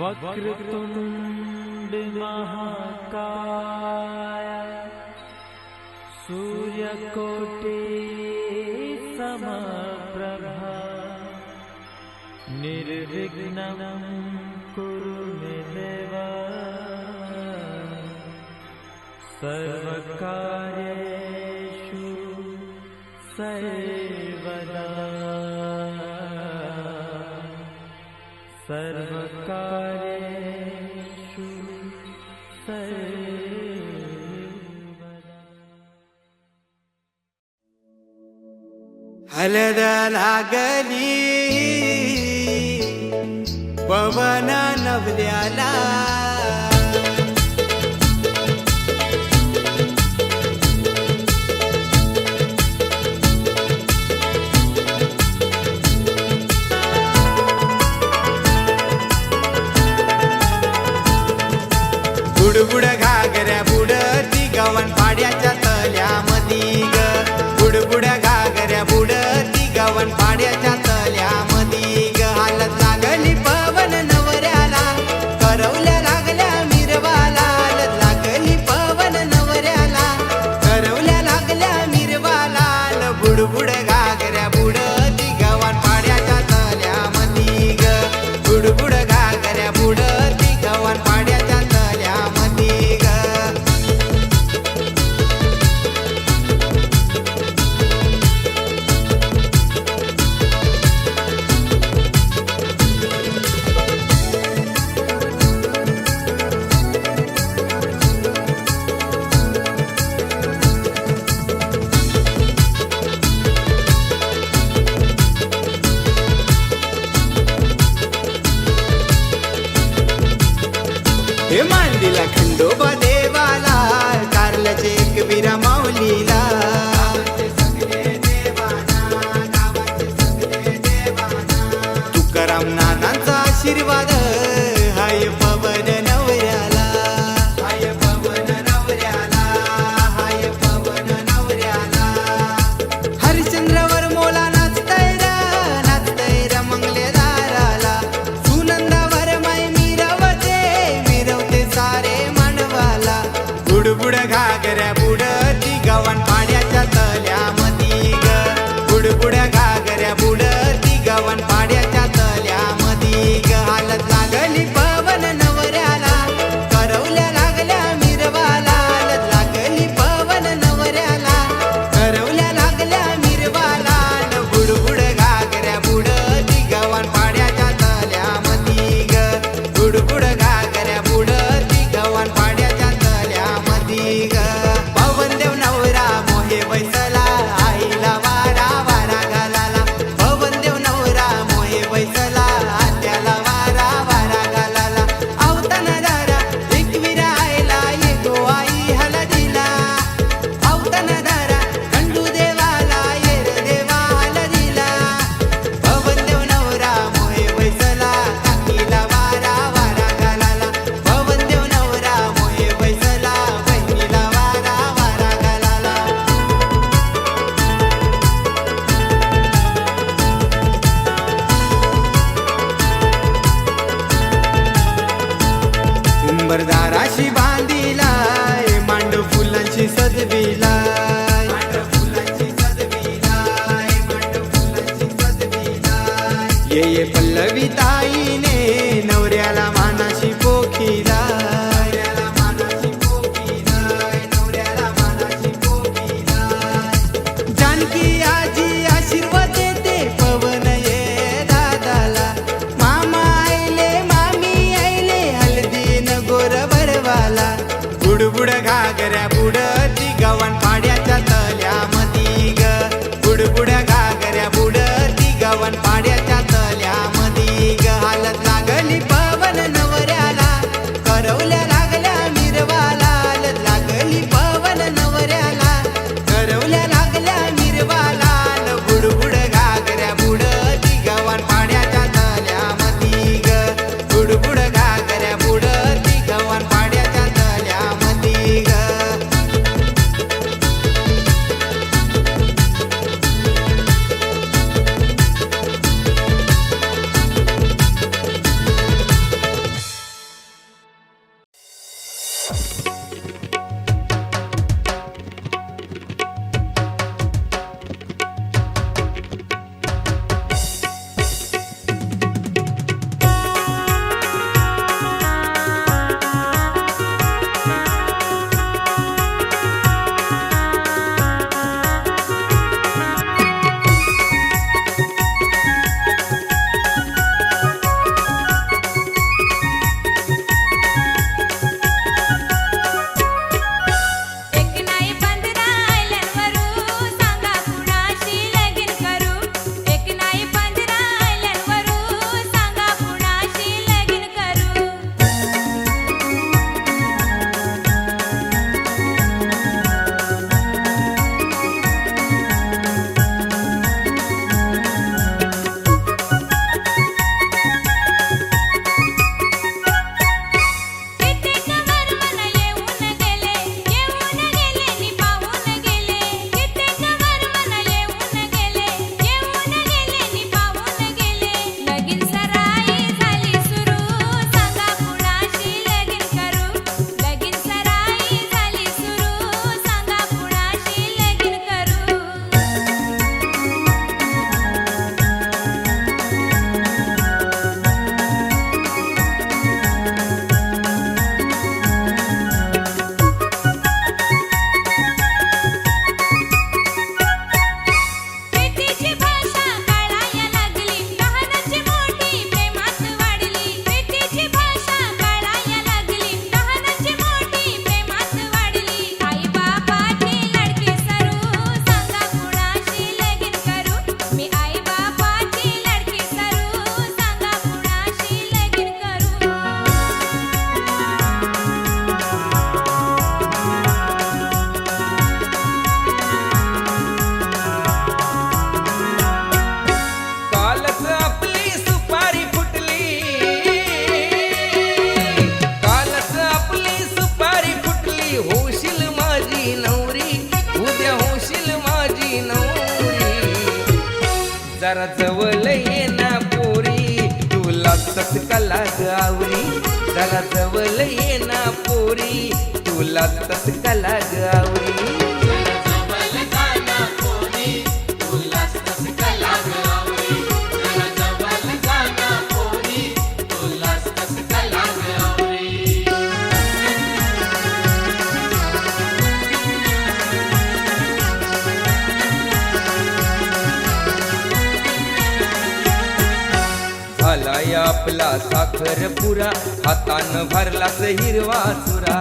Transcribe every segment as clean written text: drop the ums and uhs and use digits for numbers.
वक्रतुंड महाकाय सूर्यकोटि समप्रभा निर्विघ्नं कुरु मे देव सर्वकार्येषु सर्वदा सर्वकार्येषु सर्वदा। हलद लागली पवन नवल्याला बुडबुड घागऱ्या बुडती गवन पाड्याच्या तल्यामधी ग बुडबुड घागऱ्या बुडती गवन पाड्याच्या तल्यामधी ग हालत लागली पवन नवऱ्याला करवल्या लागल्या मिरवाला हालत लागली पवन नवऱ्याला करवल्या लागल्या मिरवाला बुडबुड घागऱ्या बुडती गवन पाड्याच्या तल्यामधी ग बुडबुड घागऱ्या बुडती गवन पाड्याच्या हे मांडीला खंडोबा देवाला कारल्याचे एकविरा माऊलीला तुकाराम नानांचा आशीर्वाद हाय पवन नवऱ्याला हाय पवन नवऱ्याला हाय पवन नवऱ्याला हरिश्चंद्रावर मोला नाचतय मंगलेदाराला सुनंदावर माय सारे मानवाला बुडबुड घागऱ्या बुडती गवन पाड्याच्या तल्यामधी ग बुडबुड घागऱ्या बुडती गवन पाड्याच्या तल्यामधी ग हालत लागली पवन नवऱ्याला करवल्या लागल्या मिरवाला हालत लागली पवन नवऱ्याला करवल्या लागल्या मिरवाला बुडबुड घागऱ्या बुडती गवन पाड्याच्या तल्यामधी ग बुडबुड घागऱ्या बुडती गवन पाड्याच्या तल्यामधी ग पवन देव नवरा मोहे बैसला आईला वारा वारा घालाला पवन देव नवरा मोहे बैसला आत्याला वारा वारा घालाला आवताना दारा एकविरा आईला येतो आई हलदीला आवताना दारा खंडू देवाला येर देवा हलदीला पवन देव नवरा मोहे बैसला काकीला वारा वारा घालाला पवन देव नवरा मोहे बैसला बहिणीला वारा वारा घालाला उंबरदाराशी बांधिलाय मांड फुलांची सजविलाय मांड फुलांची सजविलाय मांड फुलांची सजविलाय ये पल्लवी ताईने नवऱ्याला मानाशी पोखिलाय नवऱ्याला मानाशी पोखिलाय नवऱ्याला मानाशी पोखिलाय जानकी आजी आशीर्वाद देते पवन ये दादाला मामा आईले मामी आईले हलदीन गोर भरवाला बुडबुड घागऱ्या बुडती गवन पाड्याच्या तल्यामधी ग बुडबुड घागऱ्या बुडती गवन पाड्याच्या तल्यामधी ग हालत जरा जवळ ये ना पोरी तुला चटका लाग आवरी जरा जवळ ये ना पोरी तुला चटका लाग आवरी झालाय आपला साखर पुरा हातान भरलाच हिरवा चुरा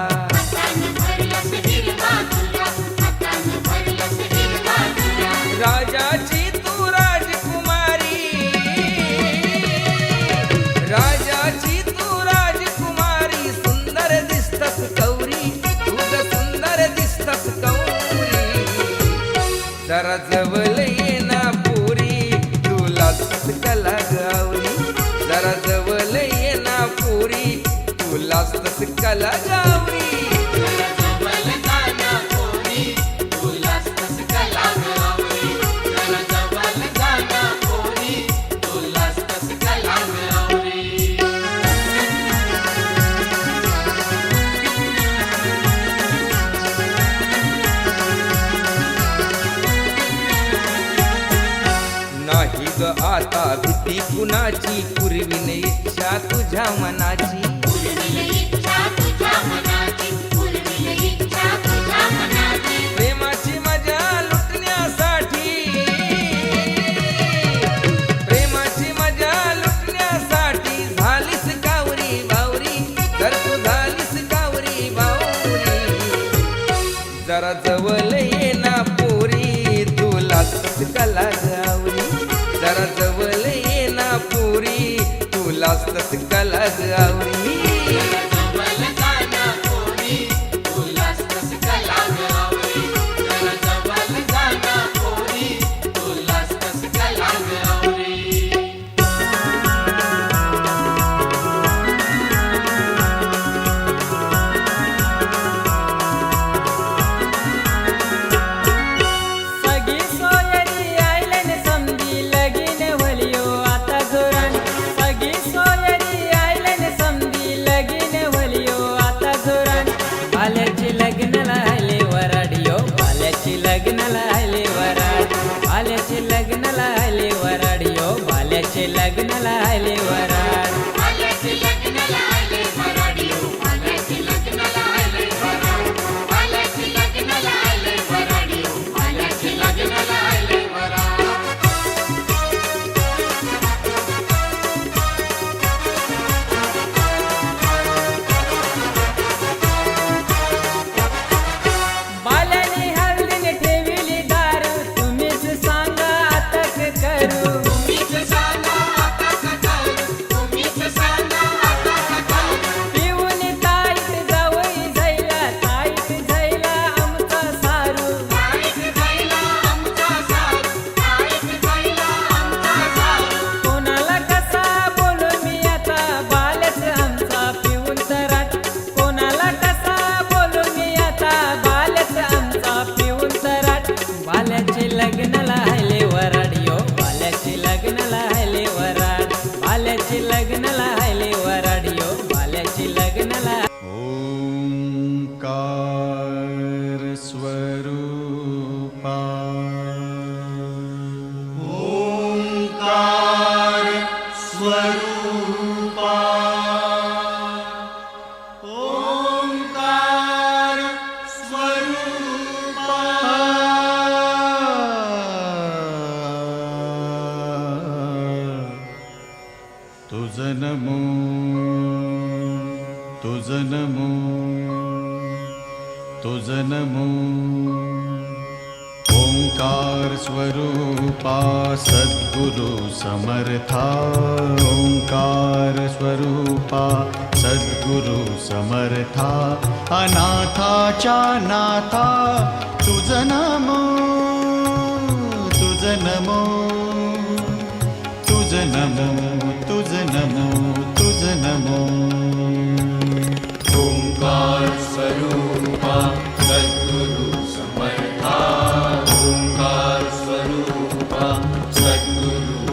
राजाची तू राजकुमारी राजाची तू राजकुमारी सुंदर दिसतस कौरी तुझ सुंदर दिसतस कौरी जरा जवळ ये ना पोरी तुला चटका लाग आवरी जरा जवळ ये ना पोरी तुला चटका लाग आवरी नाही ग आता भीती कुणाची पुरविन इच्छा तुझ्या मनाची प्रेमाची मजा लुटण्यासाठी प्रेमाची मजा लुटण्यासाठी झालीस कावरी बावरी तर तू झालीस कावरी बावरी जरा जवळ ये ना पोरी तुला चटका लाग आवरी जरा जवळ ये ना पोरी तुला चटका लाग आवरी लग्नाला आले वराड बाल्याने हळदीने ठेविली दारू तुम्हीच सांगा अटक करू पिऊन ताईत जावई जायला ताईत जायला आमचा सारू कोणाला कसा बोलू मी आता बाल्याच आमचा पिऊन तराट कोणाला कसा बोलू मी आता बाल्याच आमचा पिऊन तराट बाल्याचे लग्नाला आले वराड यो बाल्याचे लग्नाला आले वराड बाल्याचे लग्नाला आले वराड यो बाल्याचे लग्नाला ओंकार स्वरूपा ओंकार स्वरूपा ओंकार स्वरूपा तुझ नमो तुझ नमो तुझ नमो ओंकार स्वरूपा सद्गुरु समर्था ओंकार स्वरूपा सद्गुरु समर्था अनाथाच्या नाथा तुझ नमो तुझ नमो तुझ नमो तुझ नमो तुझ नमो ओंकार स्वरूपा सद्गुरु समर्था ओंकार स्वरूपा सद्गुरु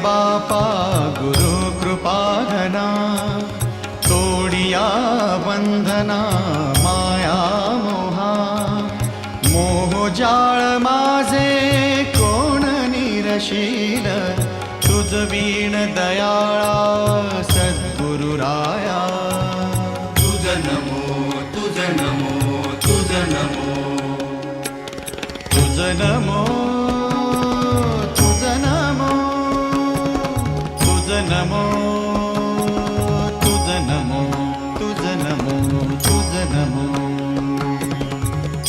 बापा गुरु कृपाघना, तोडिया बंधना माया मोहा, मोह जाळ माझे कोण निरशील, तुझ वीण दयाळा सद्गुरु राया. तुझ नमो तुझ नमो तुझ नमो तुझ नमो तुझ नमो तुझ नमो तुझ नमो तुझ नमो तुझ नमो.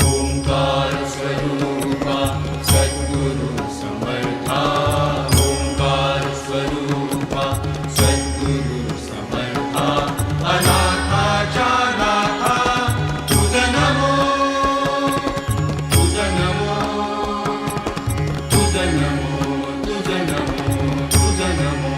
ओंकार स्वरूपा सद्गुरु समर्था, ओंकार स्वरूपा सद्गुरु समर्था, अनाथाच्या नाथा तुझ नमो तुझ नमो तुझ नमो तुझ नमो तुझ नमो.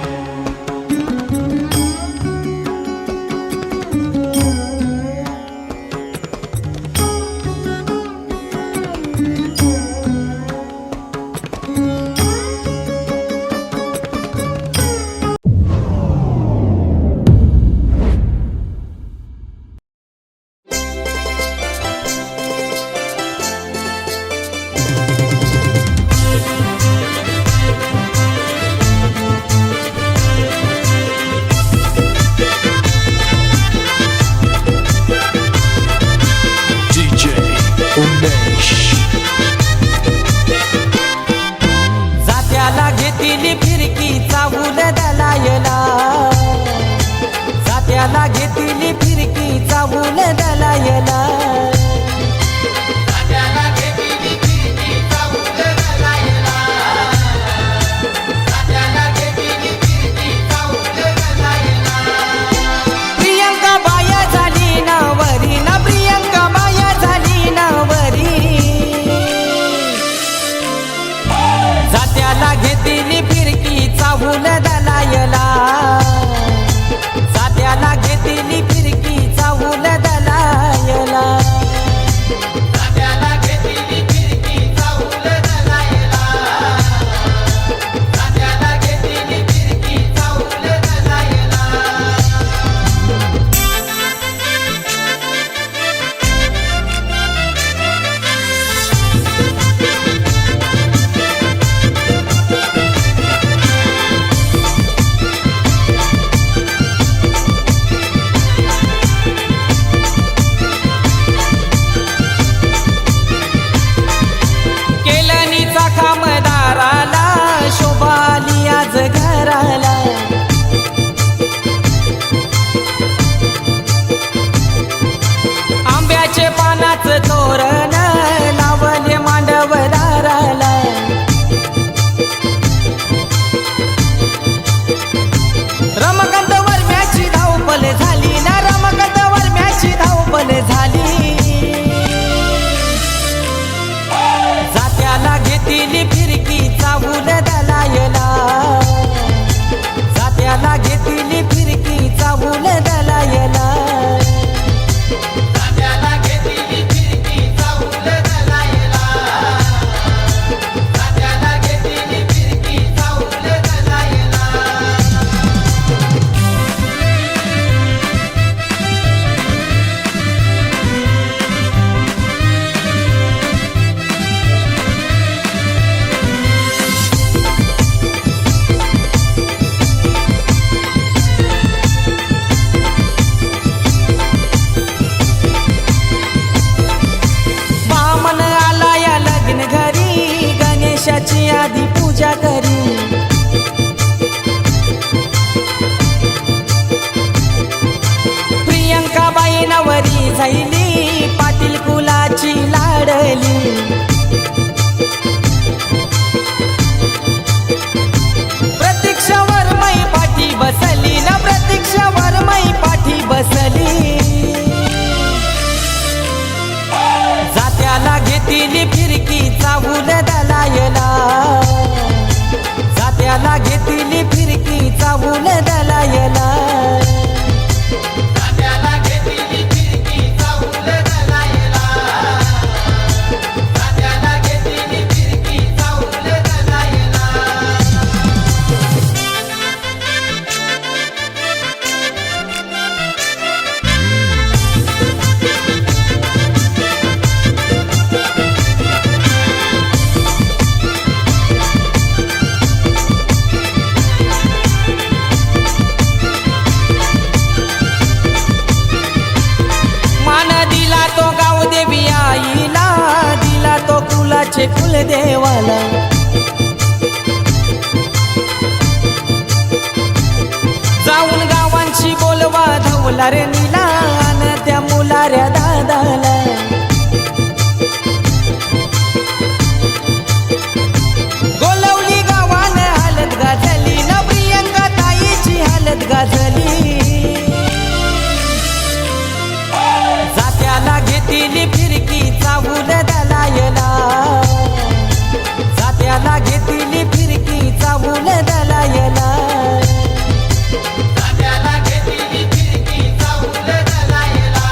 जात्याला घेतली फिरकी चावून दलायला, जात्याला घेतली फिरकी चावून दलायला, जात्याला घेतली फिरकी चावून दलायला, जात्याला घेतली फिरकी चावून दलायला. प्रियंका बाया झाली नावरी ना, प्रियंका बाया झाली नावरी, जात्याला घेतली फिरकी चावून दलायला, जात्याला घेतली फिरकी चावून दलायला, जात्याला घेतली फिरकी चावून दलायला, जात्याला घेतली फिरकी चावून दलायला. केलनीचा खामदाराला शोभाली आज घराला, आंब्याचे पानाचं तोरण लावले मांडवदाराला, रमकांत वर्म्याची धावपल झाली ना, रमकांत वर्म्याची धावपल झाली, जात्याला घेतली फिरकी चावून दलायला, जात्याला घेतली फिरकी चावून दलायला, जात्याला घेतली फिरकी चावून दलायला, जात्याला घेतली फिरकी चावून दलायला. बामण आला या लग्न घरी, गणेशाची आधी पूजा करी, प्रियंका बाई नवरी झाली, पाटील कुलाची लाडली, प्रतीक्षावर मै पाठी बसली ना, प्रतीक्षावर मै पाठी बसली, जात्याला घेतली फिरकी चावून दलायला, जात्याला घेतली फिरकी चावून दलायला, जात्याला घेतली फिरकी चावून दलायला, जात्याला घेतली फिरकी चावून दलायला. आमचे कुलदेवाला. जाऊन गावांची बोलवा धवला रे नीला अन त्या मुलाऱ्या दादाला. गोलवली गावान हालत गाजली न प्रियंका ताईची हालत गाजली. जात्याला घेतली फिरकी चावून दलायला. जात्याला घेतली फिरकी चावून दलायला. जात्याला घेतली फिरकी चावून दलायला.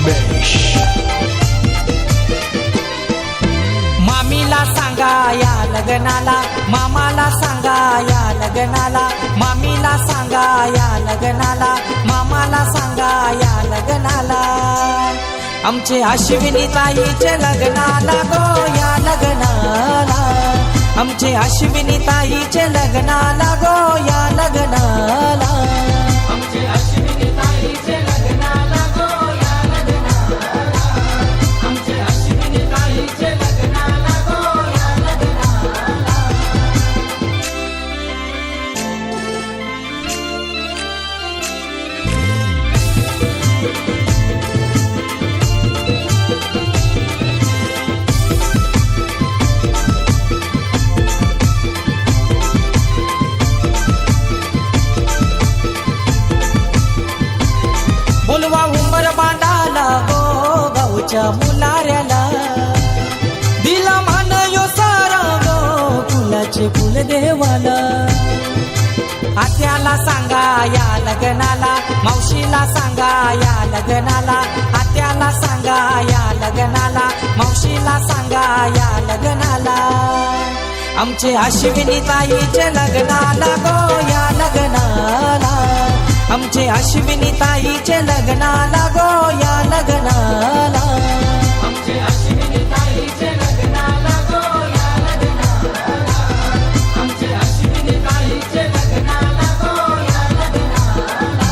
उमेश. मामीला सांगा या लग्नाला, मामाला सांगा या लग्नाला, मामीला सांगा या लग्नाला, मामाला सांगा या लग्नाला. आमचे अश्विनी ताईचे लग्नाला गो या लग्नाला, आमचे अश्विनी ताईचे लग्नाला गो या लग्नाला. आमचे अश्विनी ताईचे लग्नाला गो या लग्नाला, आमचे अश्विनी ताईचे लग्नाला गो या लग्नाला. बोलवा उंबर बांधाला गो गावच्या मुलाऱ्याला, दिला मान यो सारा गो फुलाचे फुल देवाला. आत्याला सांगा या लग्नाला, मावशीला सांगा या लग्नाला, आत्याला सांगा या लग्नाला, मावशीला सांगा या लग्नाला. आमचे अश्विनी ताईचे लग्नाला गो या लग्नाला, आमचे अश्विनी ताईचे लग्नाला गो या लग्नाला. आमचे अश्विनी ताईचे लग्नाला गो या लग्नाला, आमचे अश्विनी ताईचे लग्नाला गो या लग्नाला.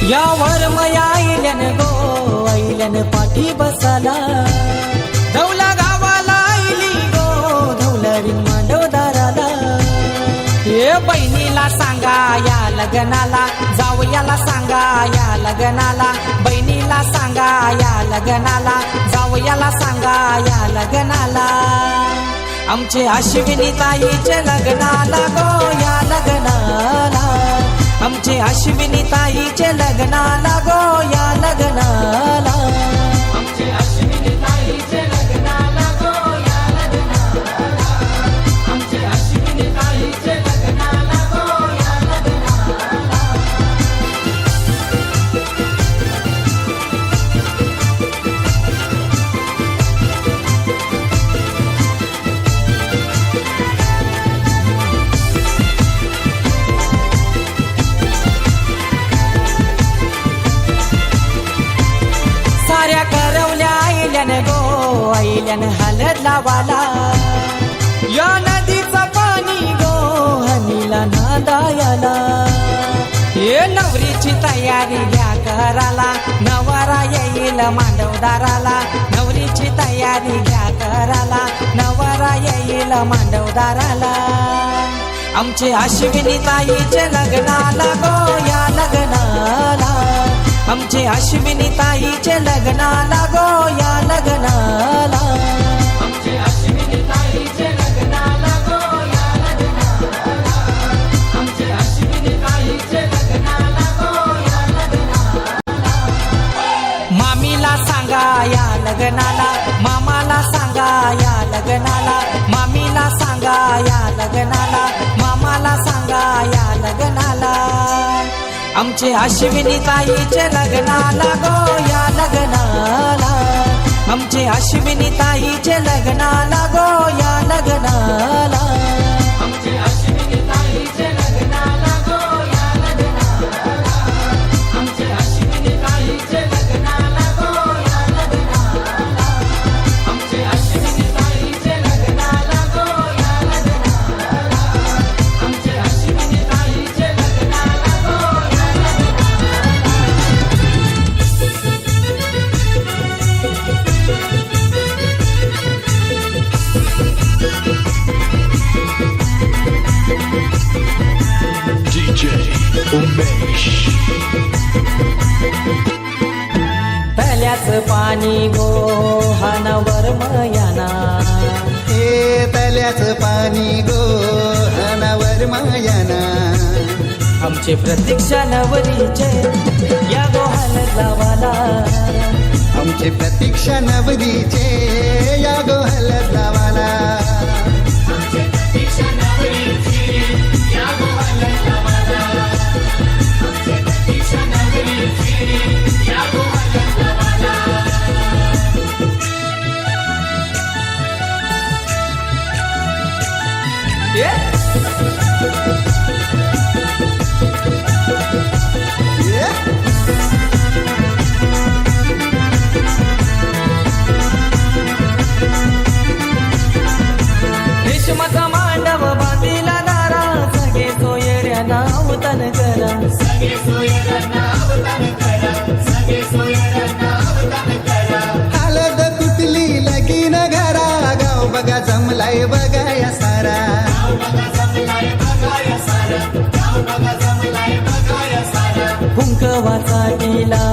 यावर मया आईल्यान गो आईल्यान पाठी बसाला, धवला गावाला आईली गो धवलारी मांडवदाराला. हे बहिणीला सांगा या लग्नाला, जावयाला सांगा या लग्नाला, बहिणीला सांगा या लग्नाला, जावयाला सांगा या लग्नाला. आमचे अश्विनी ताईचे लग्नाला गो या लग्नाला, आमचे अश्विनी ताईचे लग्नाला गो या लग्नाला. आमचे अश्विनी ताईचे लग्नाला गो या लग्नाला, आमचे अश्विनी ताईचे लग्नाला गो या लग्नाला. साऱ्या करवल्या आईल्यान गो आईल्यान हलद लावाला, या नदीचा पाणी गो हनीला नादायाला. हे नवरीची तयारी घ्या कराला, नवरा येईल मांडवदाराला, नवरीची तयारी घ्या कराला, नवरा येईल मांडवदाराला. आमचे अश्विनी ताईचे लग्नाला गो या लग्नाला, आमचे अश्विनी ताईचे लग्नाला गो या लग्नाला. आमचे अश्विनी ताईचे लग्नाला गो या लग्नाला, आमचे अश्विनी ताईचे लग्नाला गो या लग्नाला. मामीला सांगा या लग्नाला, मामाला सांगा या लग्नाला, मामीला सांगा या लग्नाला, मामाला सांगा या लग्नाला. आमचे अश्विनी ताईचे लग्नाला गो या लग्नाला, आमचे अश्विनी ताईचे लग्नाला गो या लग्नाला. आमचे अश्विनी ताईचे लग्नाला गो या लग्नाला, आमचे अश्विनी ताईचे लग्नाला गो या लग्नाला. आमचे अश्विनी ताईचे लग्नाला गो या लग्नाला, आमचे अश्विनी ताईचे लग्नाला गो या DJ उमेश. तल्याच पाणी गो हानावर मयाना, हे तल्याच पाणी गो हानावर वरमायाना आमचे प्रतीक्षा नवरीचे या गो हलद लावाला आमचे प्रतीक्षा नवरीचे या गो हलद लावाला रेशमाचा मांडव बांधिला दारा सगळे सोयऱ्या नाव तन करा हलद कुठली लगीन घरा गाव बघा जमलाय बघाया सारा कुंकवाचा टीला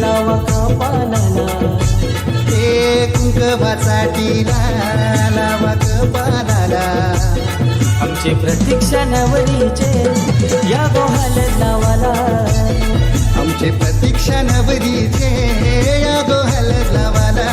लावा कपालाला ए कुंकवाचा टीला लावा कपालाला आमचे प्रतीक्षा नवरीचे या गो हलद लावाला आमचे प्रतीक्षा नवरीचे या गो हलद लावाला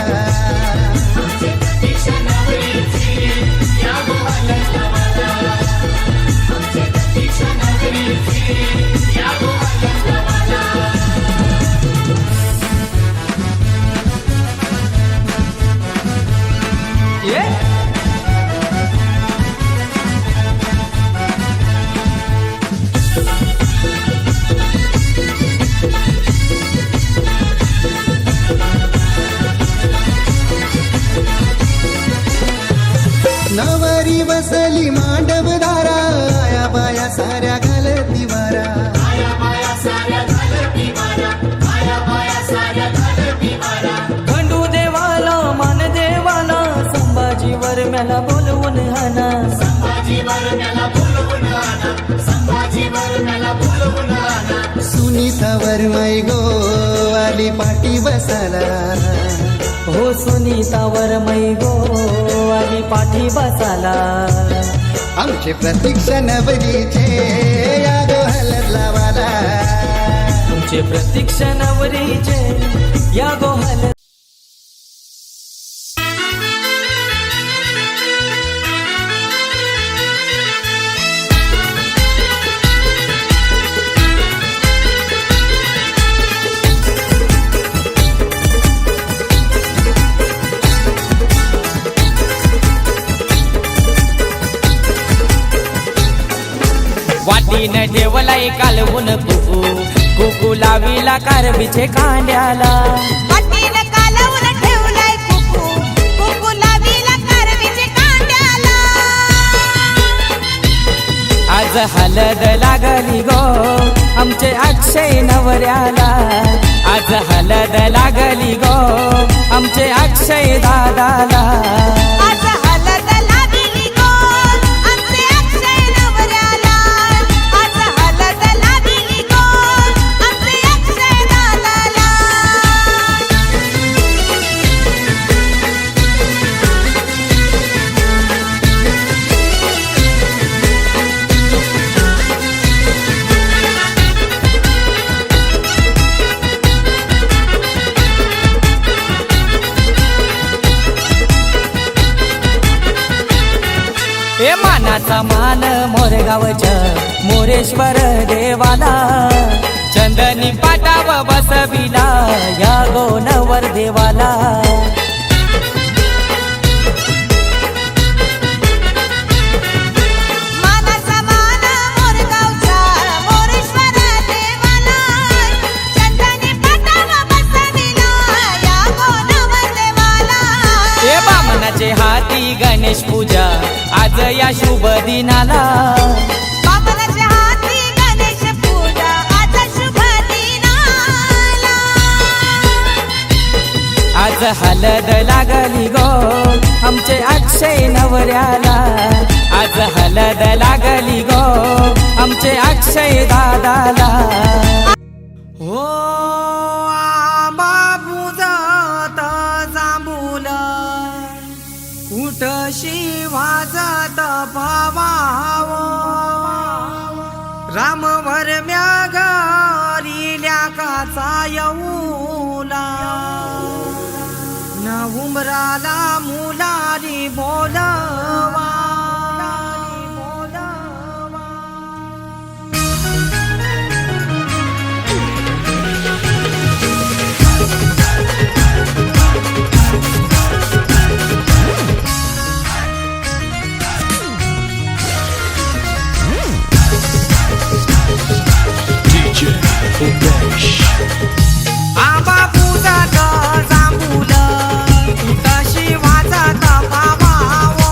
नवरी बसली मांडव दारा आया बाया साऱ्या घालती वारा खंडू देवाला मान देवाला संभाजीवर मला बोलवून हाना सुनीतावर मै गो आली पाठी बसाला हो सुनीतावर मै गो आली पाठी बसाला आमचे प्रतीक्षा नवरीचे या गो हलद लावाला तुमचे प्रतीक्षा नवरीचे या गो हलद वाटीनं ठेवलाय कालवून कुकू कुकू लाविला कारवीचे कांड्याला वाटीनं कालवून ठेवलाय कुकू कुकू लाविला कारवीचे कांड्याला आज हलद लागली गो आमचे अक्षय नवऱ्याला आज हलद लागली गो आमचे अक्षय दादाला आज हलद लागली गो आमचे अक्षय नवऱ्याला आज हलद लागली गो आमचे अक्षय दादाला हे मानाचा मान मोरगावच्या मोरेश्वर देवाला चंदनी पाटाव बसविला या गो नवर देवाला मानाचा मान मोरगावच्या मोरेश्वर देवाला चंदनी पाटावर बसविला या गो नवर देवाला हे बामनाचे हाती गणेश पूजा आज या शुभ दिनाला बामनाच्या हाती गणेश पूजा आज शुभ दिनाला आज हलद लागली गो आमचे अक्षय नवऱ्याला आज हलद लागली गो आमचे अक्षय दादाला हो बाबू जात जांभूल कुठशी वाजत भावावो रामवर म्यागारिल्या काचा येऊला न उमराला मुलाली बोलवा DJ Umesh. आबा पूजात जांभूल तशी वाजत पावावो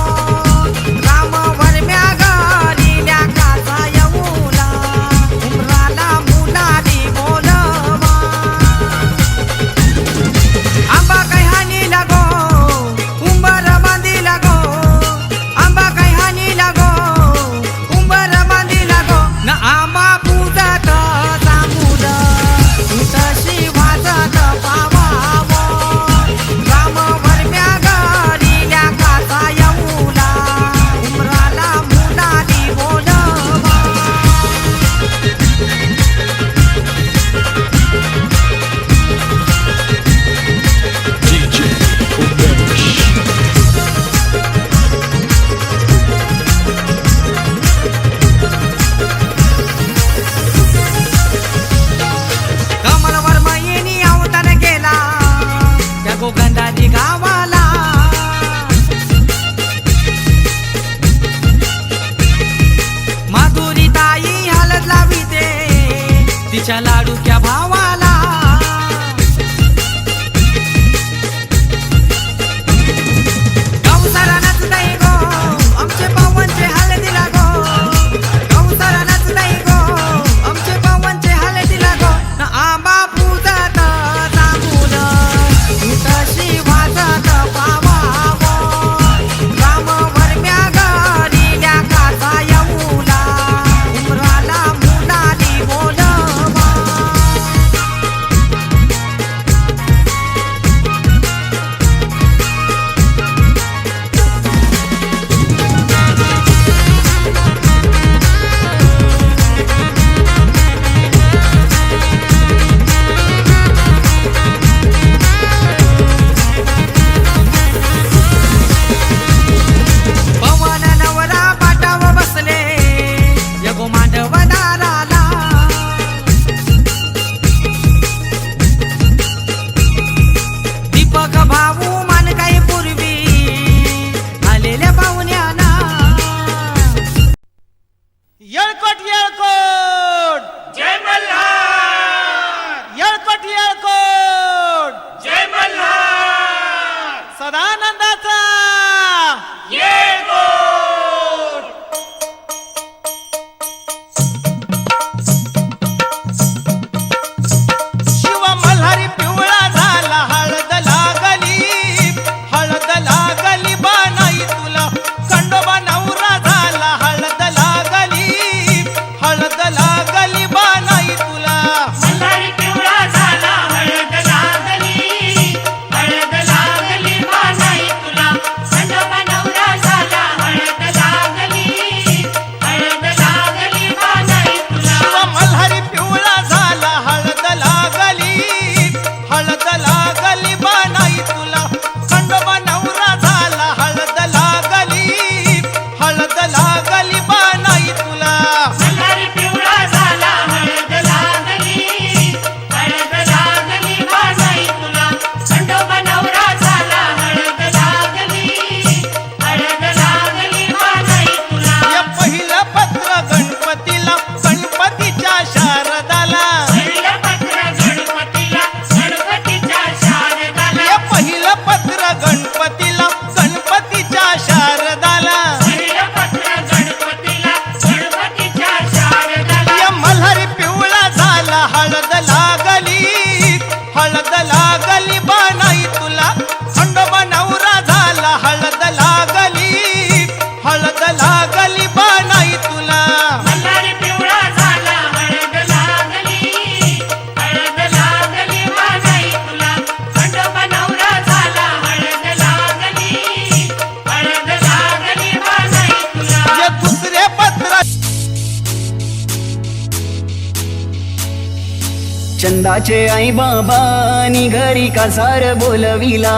चंदाचे आई बाबानी घरी कासार बोलविला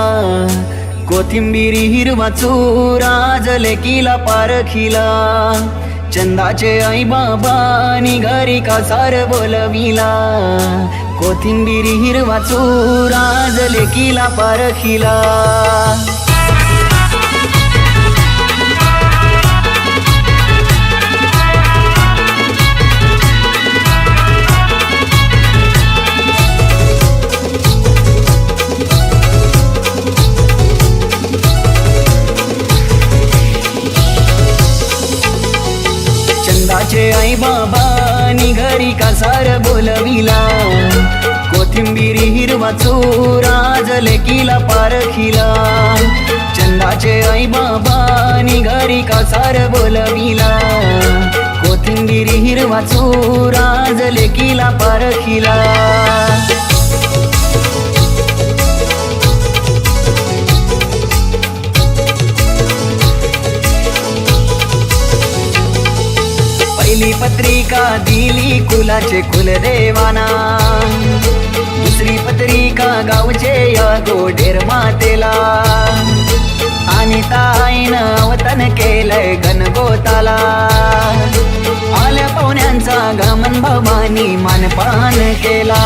कोथिंबीर हिरवा चुरा आज लेकीला पारखिला चंदाचे आई बाबानी घरी कासार बोलविला कोथिंबीर हिरवा चुरा आज लेकीला पारखिला चंदाचे आई बाबानी घरी कासार बोलविला कोथिंबीर हिरवा चुरा आज लेकीला पारखिला चंदाचे आई बाबानी घरी कासार बोलविला कोथिंबीर हिरवा चुरा आज लेकीला पारखिला पहिली पत्रिका दिली कुलाचे कुलदेवाना दुसरी पत्रिका गावचे या गोडेर मातेला आणि ताईनं वतन केलंय गणगोताला आल्या पाहुण्यांचा गमन बाबांनी मानपान केला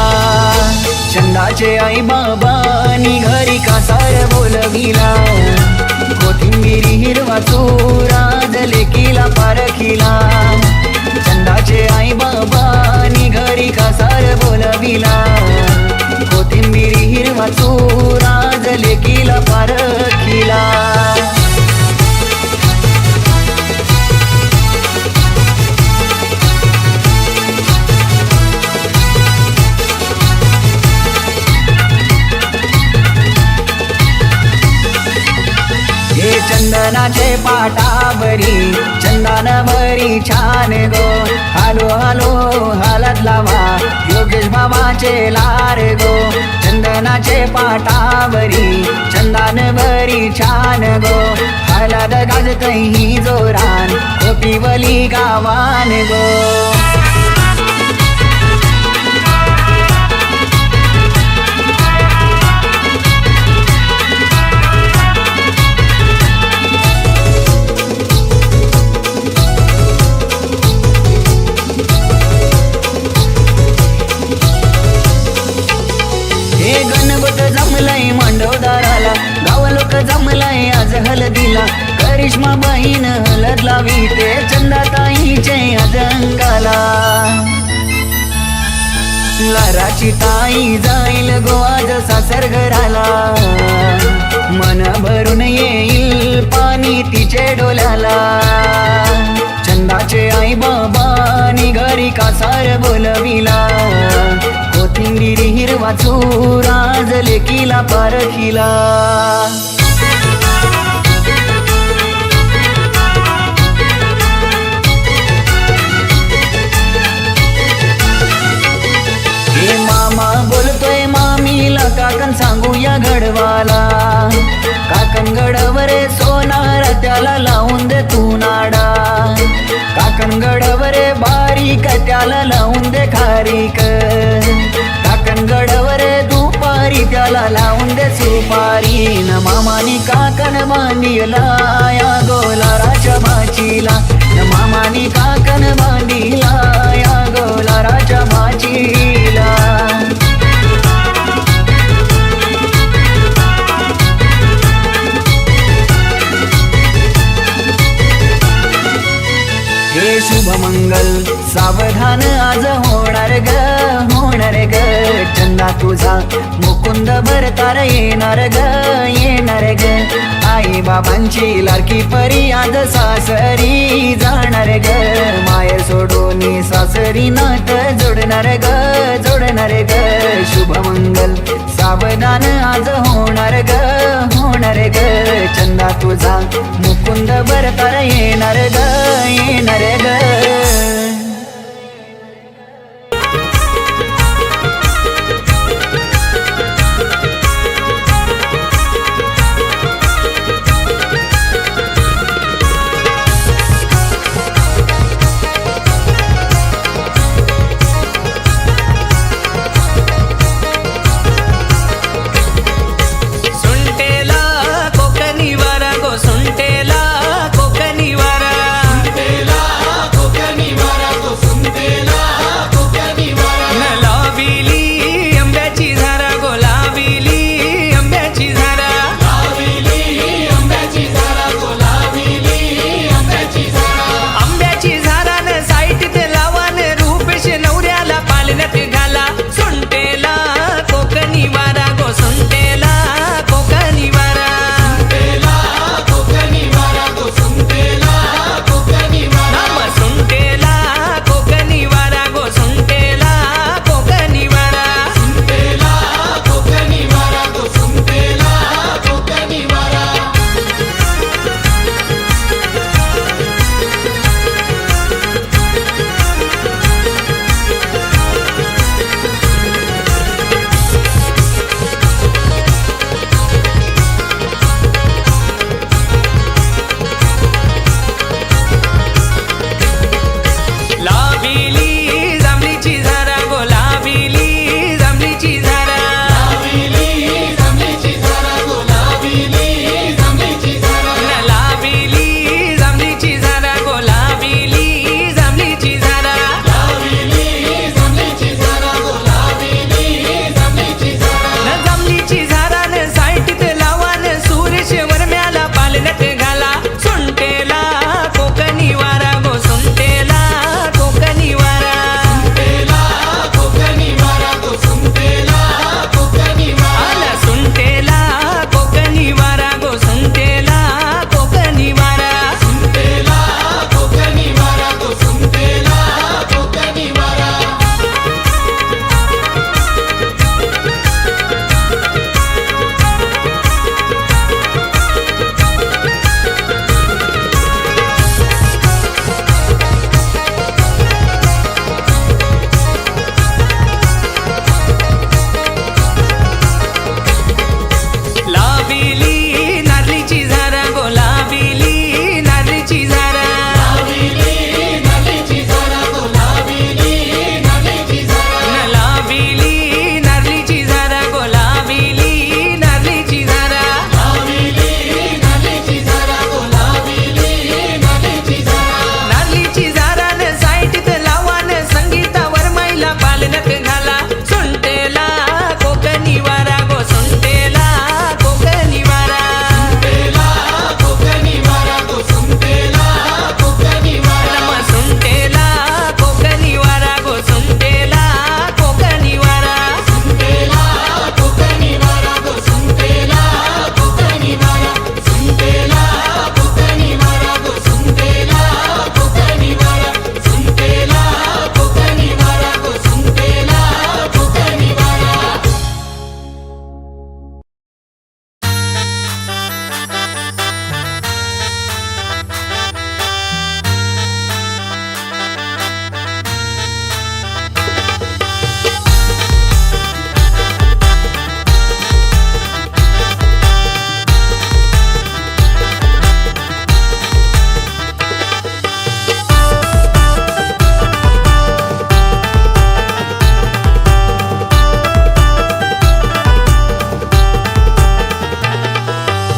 चंदाचे आई बाबांनी घरी कासार बोलविला कोथिंबीर हिरवा चुरा लेकीला पारखिला चंदाचे आई बाबानी घरी कासार बोलविला कोथिंबीर हिरवा चुरा लेकीला पारखिला चंदनाचे पाटावरी चंदनावरी छान गो हालो हालो हालत लावा योगेश बाबाचे लार गो चंदनाचे पाटावरी चंदनावरी छान गो हालत गाजतही जोरान कोपिवली गावान गो जमलय मांडवदाराला गाव लोक जमलय आज हलदीला करिश्मा बहीण हलद लावी ते चंदाताईचे आज अंगाला लाराची ताई जाईल गो आज सासर घराला मन भरून येईल पाणी तिचे डोल्याला चंदाचे आई बाबानी घरी कासार बोलविला कोथिंबीर हिरवा चुरा आज लेकीला पारखिला हे मामा बोलतोय मामीला काकन सांगूया घडवाला काकन गडवरे सोनार त्याला लावून दे तू नाडा काकन गडवरे बारीक त्याला लावून दे खारीक काकन गडवरे दुपारी त्याला लावून दे सुपारी न मामानी काकन बांधीला या गोलाराच्या भाचीला न मामानी काकन बांधीला या गोलाराच्या भाचीला हे शुभ मंगल सावधान आज होणार ग चंदा तुझा मुकुंद भरतार येणार ग आई बाबांची लाडकी परी आज सासरी जाणार ग माय सोडून सासरी नात जोडणार ग शुभ मंगल सावधान आज होणार ग चंदा तुझा मुकुंद भरतार येणार ग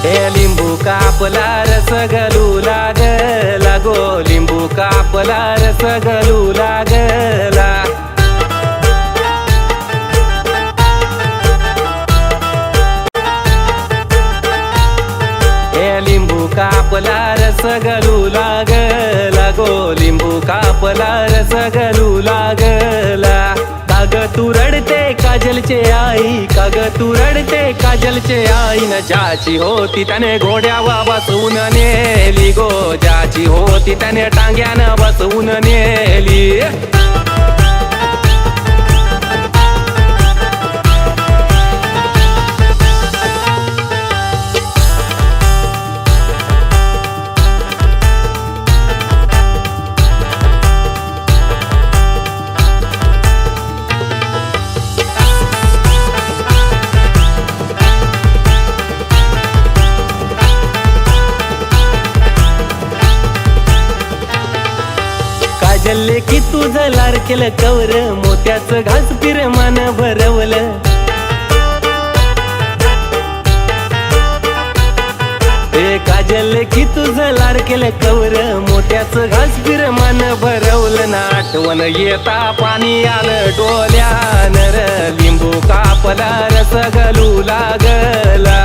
हे लिंबू कापला रस गलू लागला गो लिंबू कापला रस गलू लागला लिंबू कापला रस गलू लागला गो लिंबू कापला रस गलू लागला काग तू रडते काजलचे आई काग तू रडते काजलचे आई न ज्याची होती त्याने घोड्यावा बसवून नेली गो ज्याची होती त्याने टांग्यानं बसवून नेली काजल की तुझं लार केलं कवर मोत्याचं घास पिरमान भरवलं हे काजल की तुझं लार केलं कवर मोत्याचं घास पिरमान भरवलं ना आठवण येता पाणी आलं डोल्यानं र लिंबू कापला रस गलू लागला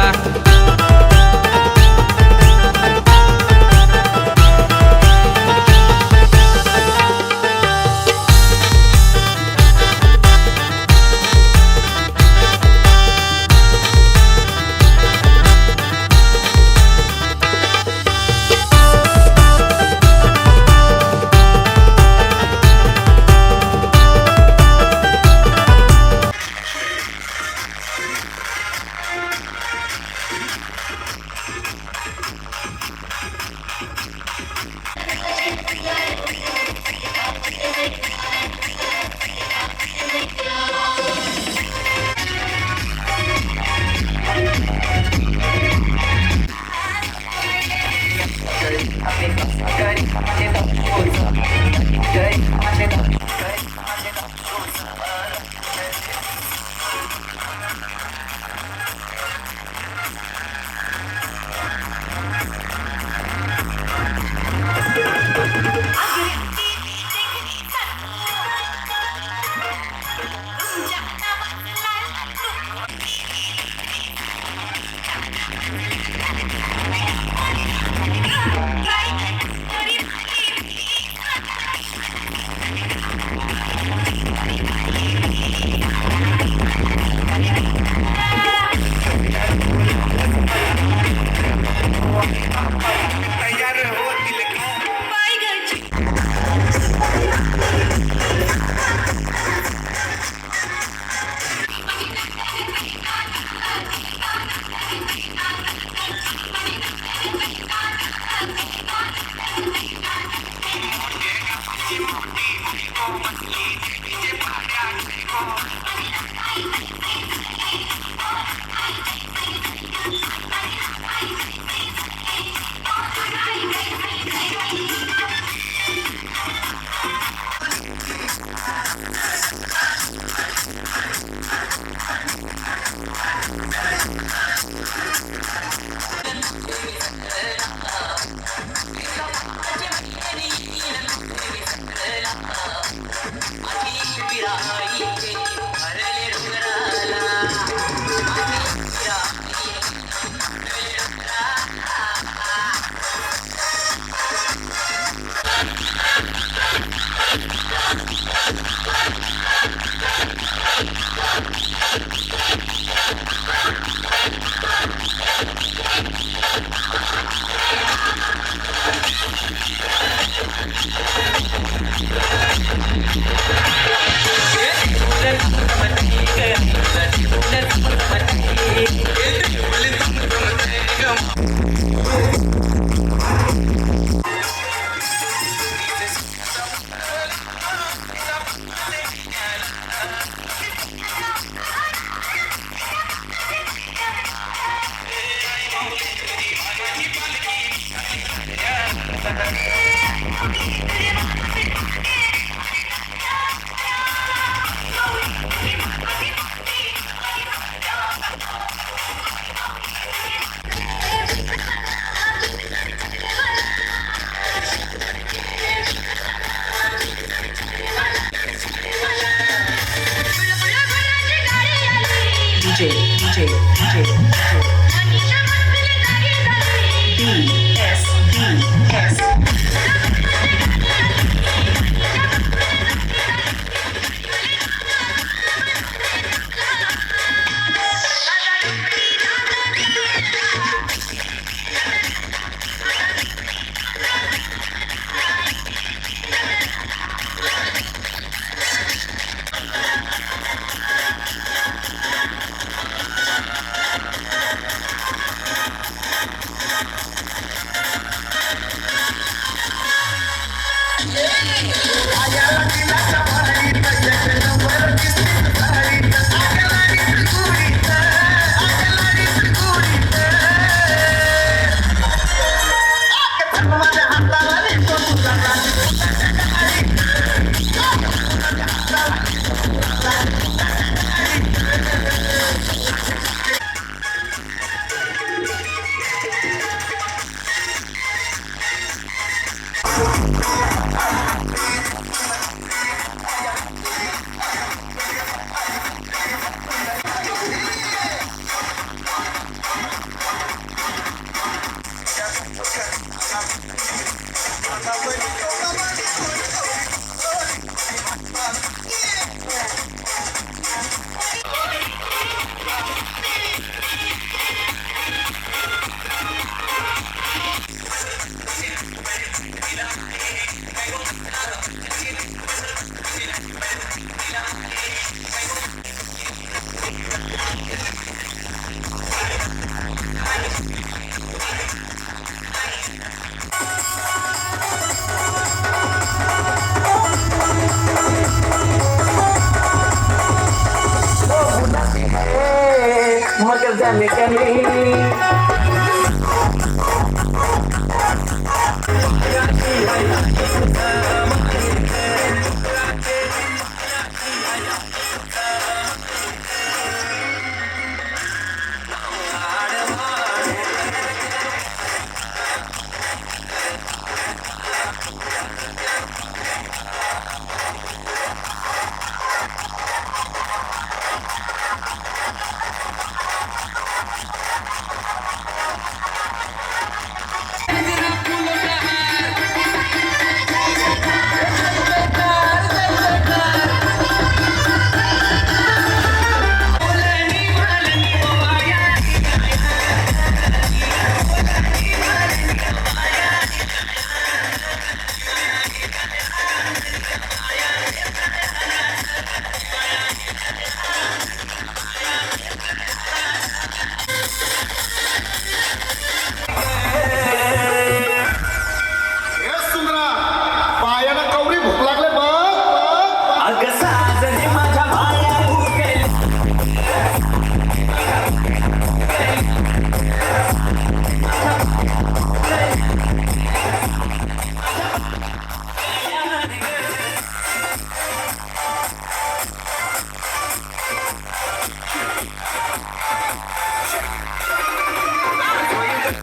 मग झाले कमी